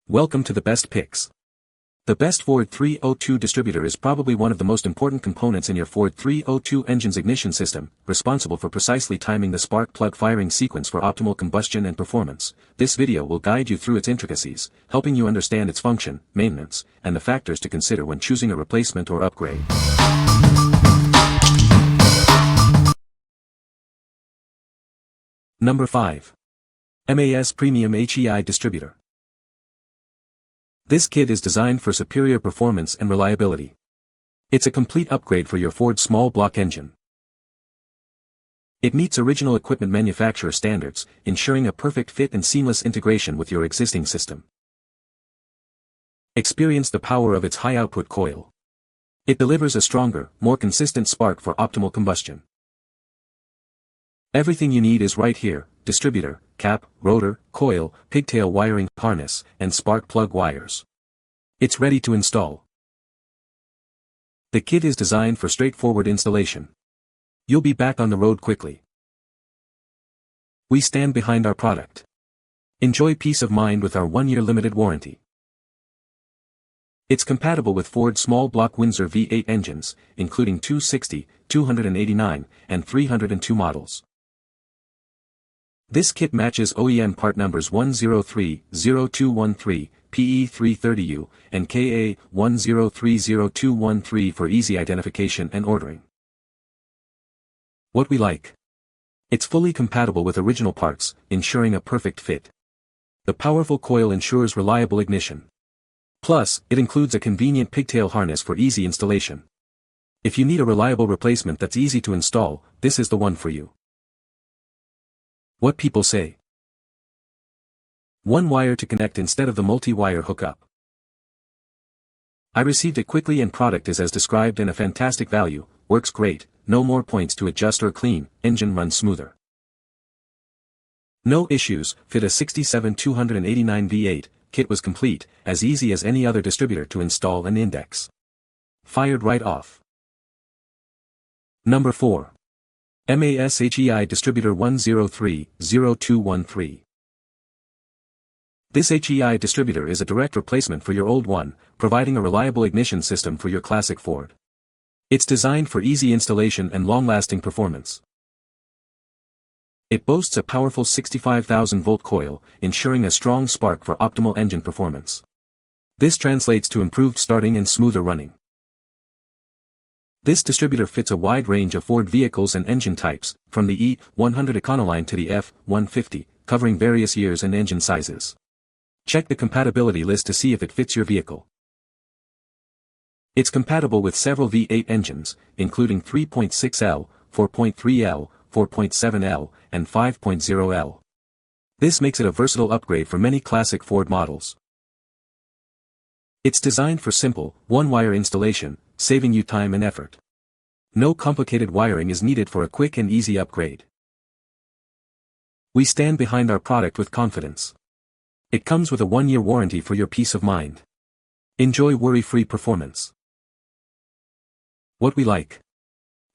Welcome to the best picks. The best Ford 302 distributor is probably one of the most important components in your Ford 302 engine's ignition system, responsible for precisely timing the spark plug firing sequence for optimal combustion and performance. This video will guide you through its intricacies, helping you understand its function, maintenance, and the factors to consider when choosing a replacement or upgrade. Number 5. MAS Premium HEI Distributor. This kit is designed for superior performance and reliability. It's a complete upgrade for your Ford small block engine. It meets original equipment manufacturer standards, ensuring a perfect fit and seamless integration with your existing system. Experience the power of its high-output coil. It delivers a stronger, more consistent spark for optimal combustion. Everything you need is right here: distributor, cap, rotor, coil, pigtail wiring, harness, and spark plug wires. It's ready to install. The kit is designed for straightforward installation. You'll be back on the road quickly. We stand behind our product. Enjoy peace of mind with our 1-year limited warranty. It's compatible with Ford small block Windsor V8 engines, including 260, 289, and 302 models. This kit matches OEM part numbers 1030213, PE330U, and KA1030213 for easy identification and ordering. What we like. It's fully compatible with original parts, ensuring a perfect fit. The powerful coil ensures reliable ignition. Plus, it includes a convenient pigtail harness for easy installation. If you need a reliable replacement that's easy to install, this is the one for you. What people say. One wire to connect instead of the multi-wire hookup. I received it quickly and product is as described and a fantastic value, works great, no more points to adjust or clean, engine runs smoother. No issues, fit a 67-289 V8, kit was complete, as easy as any other distributor to install and index. Fired right off. Number 4. MAS HEI Distributor 1030213. This HEI distributor is a direct replacement for your old one, providing a reliable ignition system for your classic Ford. It's designed for easy installation and long-lasting performance. It boasts a powerful 65,000-volt coil, ensuring a strong spark for optimal engine performance. This translates to improved starting and smoother running. This distributor fits a wide range of Ford vehicles and engine types, from the E100 Econoline to the F150, covering various years and engine sizes. Check the compatibility list to see if it fits your vehicle. It's compatible with several V8 engines, including 3.6L, 4.3L, 4.7L, and 5.0L. This makes it a versatile upgrade for many classic Ford models. It's designed for simple, one-wire installation, saving you time and effort. No complicated wiring is needed for a quick and easy upgrade. We stand behind our product with confidence. It comes with a 1-year warranty for your peace of mind. Enjoy worry-free performance. What we like.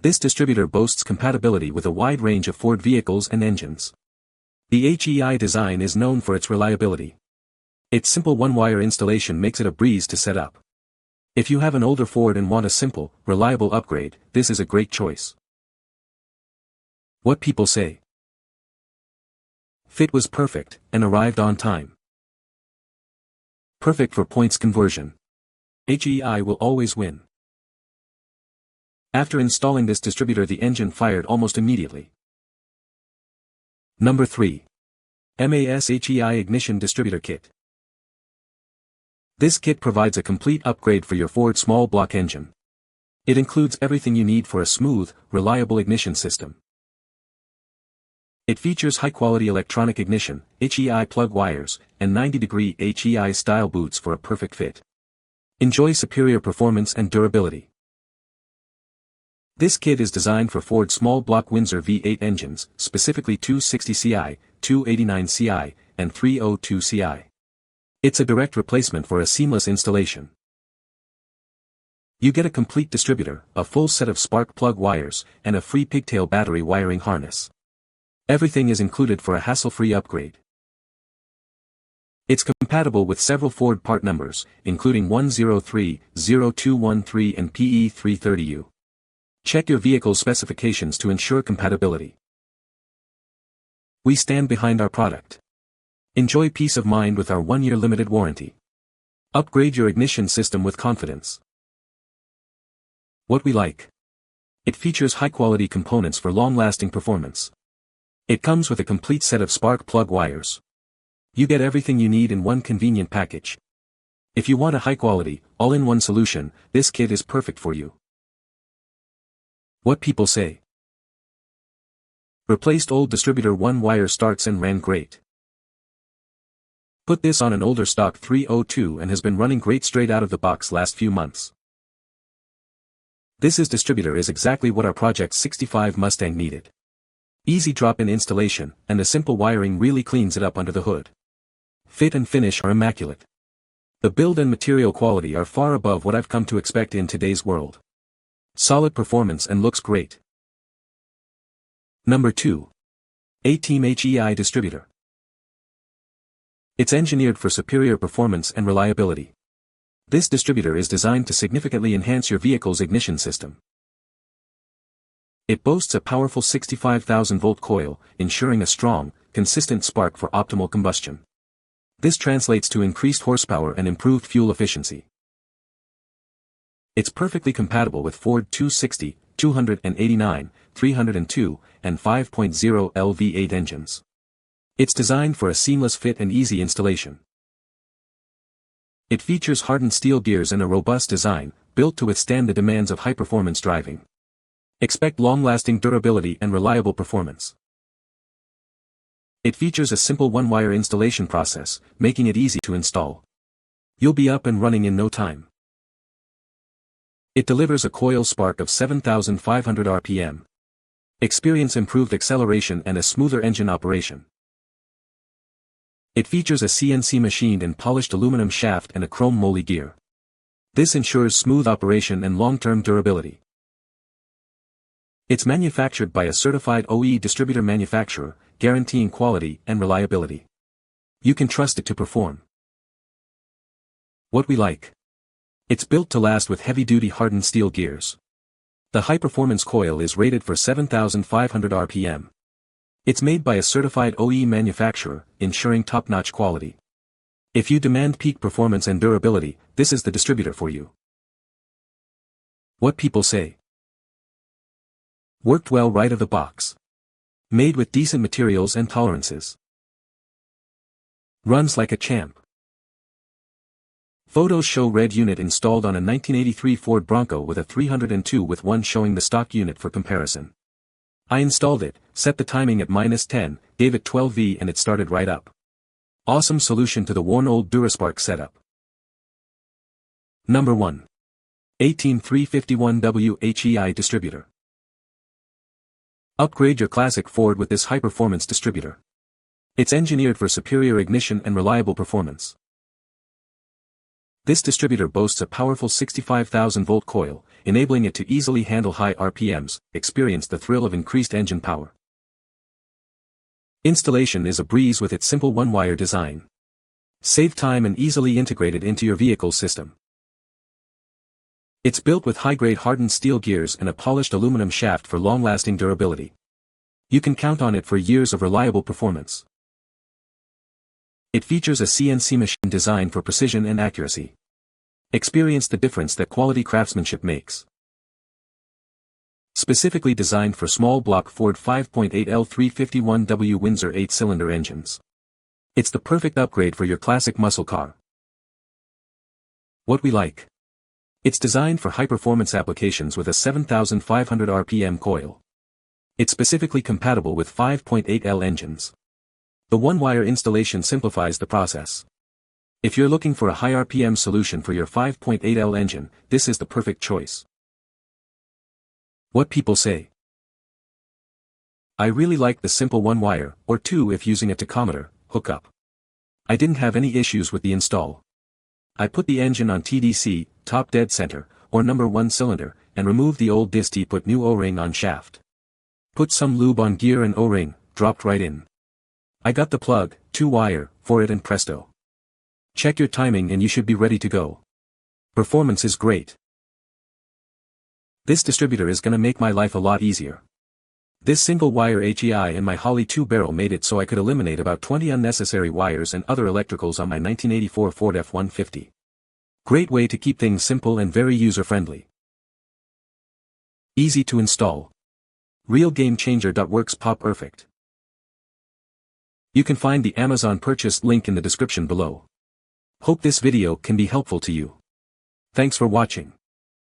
This distributor boasts compatibility with a wide range of Ford vehicles and engines. The HEI design is known for its reliability. Its simple one-wire installation makes it a breeze to set up. If you have an older Ford and want a simple, reliable upgrade, this is a great choice. What people say. Fit was perfect, and arrived on time. Perfect for points conversion. HEI will always win. After installing this distributor, the engine fired almost immediately. Number 3. MAS HEI Ignition Distributor Kit. This kit provides a complete upgrade for your Ford small block engine. It includes everything you need for a smooth, reliable ignition system. It features high-quality electronic ignition, HEI plug wires, and 90-degree HEI style boots for a perfect fit. Enjoy superior performance and durability. This kit is designed for Ford small block Windsor V8 engines, specifically 260 CI, 289 CI, and 302 CI. It's a direct replacement for a seamless installation. You get a complete distributor, a full set of spark plug wires, and a free pigtail battery wiring harness. Everything is included for a hassle-free upgrade. It's compatible with several Ford part numbers, including 103, 0213 and PE330U. Check your vehicle's specifications to ensure compatibility. We stand behind our product. Enjoy peace of mind with our 1-year limited warranty. Upgrade your ignition system with confidence. What we like. It features high-quality components for long-lasting performance. It comes with a complete set of spark plug wires. You get everything you need in one convenient package. If you want a high-quality, all-in-one solution, this kit is perfect for you. What people say. Replaced old distributor 1 wire starts and ran great. Put this on an older stock 302 and has been running great straight out of the box last few months. This distributor is exactly what our Project 65 Mustang needed. Easy drop-in installation, and the simple wiring really cleans it up under the hood. Fit and finish are immaculate. The build and material quality are far above what I've come to expect in today's world. Solid performance and looks great. Number 2. A-Team HEI Distributor. It's engineered for superior performance and reliability. This distributor is designed to significantly enhance your vehicle's ignition system. It boasts a powerful 65,000-volt coil, ensuring a strong, consistent spark for optimal combustion. This translates to increased horsepower and improved fuel efficiency. It's perfectly compatible with Ford 260, 289, 302, and 5.0 LV8 engines. It's designed for a seamless fit and easy installation. It features hardened steel gears and a robust design, built to withstand the demands of high-performance driving. Expect long-lasting durability and reliable performance. It features a simple one-wire installation process, making it easy to install. You'll be up and running in no time. It delivers a coil spark of 7,500 RPM. Experience improved acceleration and a smoother engine operation. It features a CNC machined and polished aluminum shaft and a chrome moly gear. This ensures smooth operation and long-term durability. It's manufactured by a certified OE distributor manufacturer, guaranteeing quality and reliability. You can trust it to perform. What we like. It's built to last with heavy-duty hardened steel gears. The high-performance coil is rated for 7,500 RPM. It's made by a certified OE manufacturer, ensuring top-notch quality. If you demand peak performance and durability, this is the distributor for you. What people say. Worked well right out of the box. Made with decent materials and tolerances. Runs like a champ. Photos show red unit installed on a 1983 Ford Bronco with a 302 with one showing the stock unit for comparison. I installed it, set the timing at -10, gave it 12V and it started right up. Awesome solution to the worn old Duraspark setup. Number 1. A-Team 351W HEI Distributor. Upgrade your classic Ford with this high-performance distributor. It's engineered for superior ignition and reliable performance. This distributor boasts a powerful 65,000-volt coil, enabling it to easily handle high RPMs, experience the thrill of increased engine power. Installation is a breeze with its simple one-wire design. Save time and easily integrate it into your vehicle's system. It's built with high-grade hardened steel gears and a polished aluminum shaft for long-lasting durability. You can count on it for years of reliable performance. It features a CNC machine designed for precision and accuracy. Experience the difference that quality craftsmanship makes. Specifically designed for small block Ford 5.8 L351W Windsor 8-cylinder engines. It's the perfect upgrade for your classic muscle car. What we like. It's designed for high-performance applications with a 7,500 RPM coil. It's specifically compatible with 5.8L engines. The one-wire installation simplifies the process. If you're looking for a high RPM solution for your 5.8L engine, this is the perfect choice. What people say. I really like the simple one-wire, or two if using a tachometer, hookup. I didn't have any issues with the install. I put the engine on TDC, top dead center, or number 1 cylinder, and removed the old disty, put new O-ring on shaft. Put some lube on gear and O-ring, dropped right in. I got the plug, 2-wire, for it and presto. Check your timing and you should be ready to go. Performance is great. This distributor is gonna make my life a lot easier. This single wire HEI in my Holley 2-barrel made it so I could eliminate about 20 unnecessary wires and other electricals on my 1984 Ford F-150. Great way to keep things simple and very user-friendly. Easy to install. Real game changer. Works perfect. You can find the Amazon purchase link in the description below. Hope this video can be helpful to you. Thanks for watching.